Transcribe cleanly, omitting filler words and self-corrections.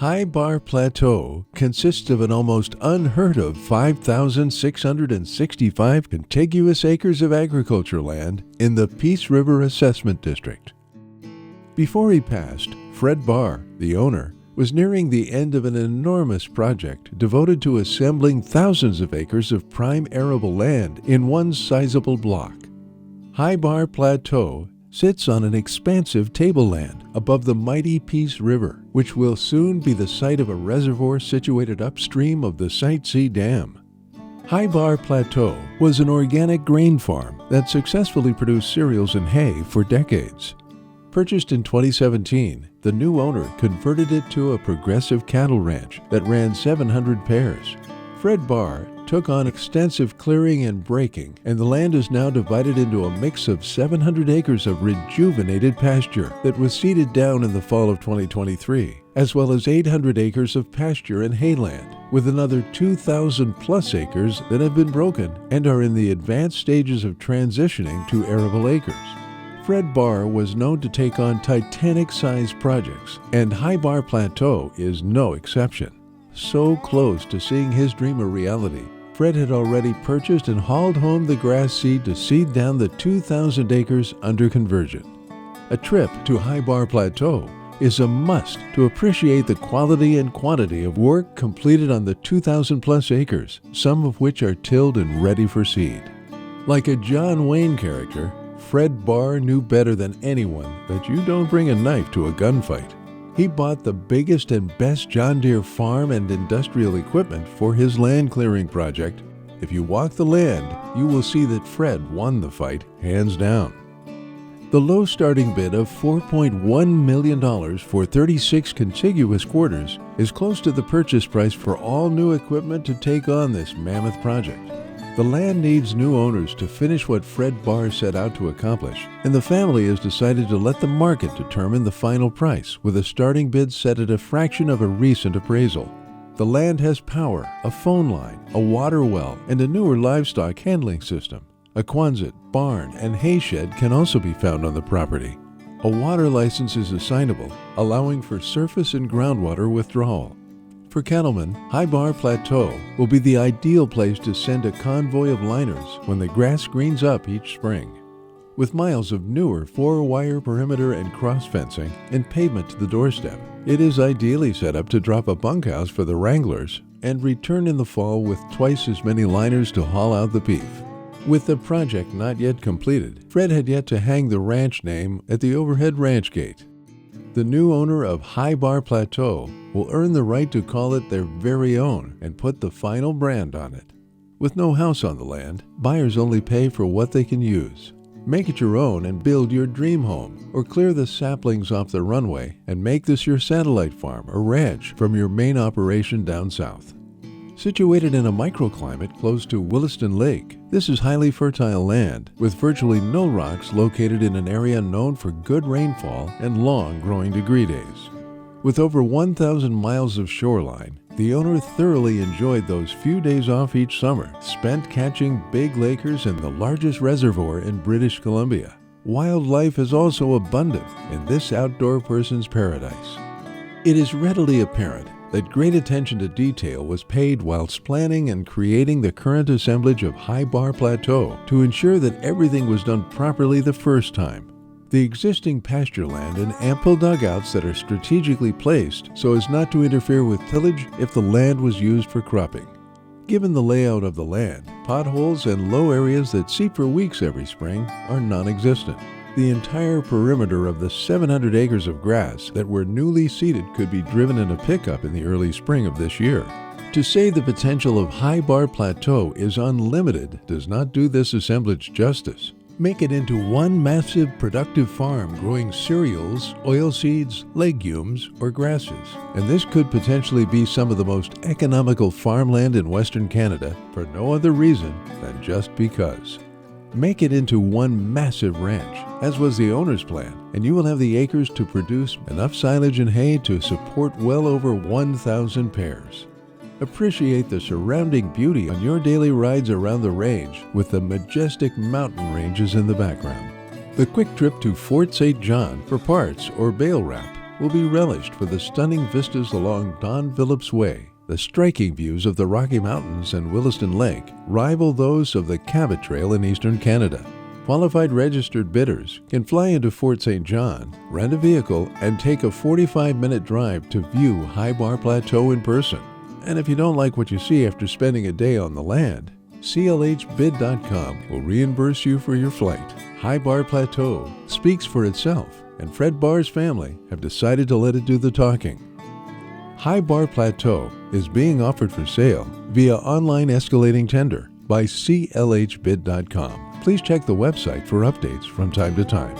High Barr Plateau consists of an almost unheard of 5,665 contiguous acres of agriculture land in the Peace River Assessment District. Before he passed, Fred Barr, the owner, was nearing the end of an enormous project devoted to assembling thousands of acres of prime arable land in one sizable block. High Barr Plateau sits on an expansive tableland above the mighty Peace River, which will soon be the site of a reservoir situated upstream of the Site C Dam. High Barr Plateau was an organic grain farm that successfully produced cereals and hay for decades. Purchased in 2017, the new owner converted it to a progressive cattle ranch that ran 700 pairs. Fred Barr took on extensive clearing and breaking, and the land is now divided into a mix of 700 acres of rejuvenated pasture that was seeded down in the fall of 2023, as well as 800 acres of pasture and hayland, with another 2,000 plus acres that have been broken and are in the advanced stages of transitioning to arable acres. Fred Barr was known to take on Titanic-sized projects, and High Barr Plateau is no exception. So close to seeing his dream a reality, Fred had already purchased and hauled home the grass seed to seed down the 2,000 acres under conversion. A trip to High Barr Plateau is a must to appreciate the quality and quantity of work completed on the 2,000 plus acres, some of which are tilled and ready for seed. Like a John Wayne character, Fred Barr knew better than anyone that you don't bring a knife to a gunfight. He bought the biggest and best John Deere farm and industrial equipment for his land clearing project. If you walk the land, you will see that Fred won the fight, hands down. The low starting bid of $4.1 million for 36 contiguous quarters is close to the purchase price for all new equipment to take on this mammoth project. The land needs new owners to finish what Fred Barr set out to accomplish, and the family has decided to let the market determine the final price, with a starting bid set at a fraction of a recent appraisal. The land has power, a phone line, a water well, and a newer livestock handling system. A Quonset, barn, and hay shed can also be found on the property. A water license is assignable, allowing for surface and groundwater withdrawal. For cattlemen, High Barr Plateau will be the ideal place to send a convoy of liners when the grass greens up each spring. With miles of newer 4-wire perimeter and cross fencing and pavement to the doorstep, it is ideally set up to drop a bunkhouse for the wranglers and return in the fall with twice as many liners to haul out the beef. With the project not yet completed, Fred had yet to hang the ranch name at the overhead ranch gate. The new owner of High Barr Plateau will earn the right to call it their very own and put the final brand on it. With no house on the land, buyers only pay for what they can use. Make it your own and build your dream home, or clear the saplings off the runway and make this your satellite farm or ranch from your main operation down south. Situated in a microclimate close to Williston Lake, this is highly fertile land with virtually no rocks, located in an area known for good rainfall and long growing degree days. With over 1,000 miles of shoreline, the owner thoroughly enjoyed those few days off each summer spent catching big lakers in the largest reservoir in British Columbia. Wildlife is also abundant in this outdoor person's paradise. It is readily apparent that great attention to detail was paid whilst planning and creating the current assemblage of High Barr Plateau to ensure that everything was done properly the first time. The existing pasture land and ample dugouts that are strategically placed so as not to interfere with tillage if the land was used for cropping. Given the layout of the land, potholes and low areas that seep for weeks every spring are non-existent. The entire perimeter of the 700 acres of grass that were newly seeded could be driven in a pickup in the early spring of this year. To say the potential of High Barr Plateau is unlimited does not do this assemblage justice. Make it into one massive productive farm growing cereals, oilseeds, legumes, or grasses. And this could potentially be some of the most economical farmland in Western Canada for no other reason than just because. Make it into one massive ranch, as was the owner's plan, and you will have the acres to produce enough silage and hay to support well over 1,000 pairs. Appreciate the surrounding beauty on your daily rides around the range with the majestic mountain ranges in the background. The quick trip to Fort St. John for parts or bale wrap will be relished for the stunning vistas along Don Phillips Way. The striking views of the Rocky Mountains and Williston Lake rival those of the Cabot Trail in eastern Canada. Qualified registered bidders can fly into Fort St. John, rent a vehicle, and take a 45-minute drive to view High Barr Plateau in person. And if you don't like what you see after spending a day on the land, CLHbid.com will reimburse you for your flight. High Barr Plateau speaks for itself, and Fred Barr's family have decided to let it do the talking. High Barr Plateau is being offered for sale via online escalating tender by CLHbid.com. Please check the website for updates from time to time.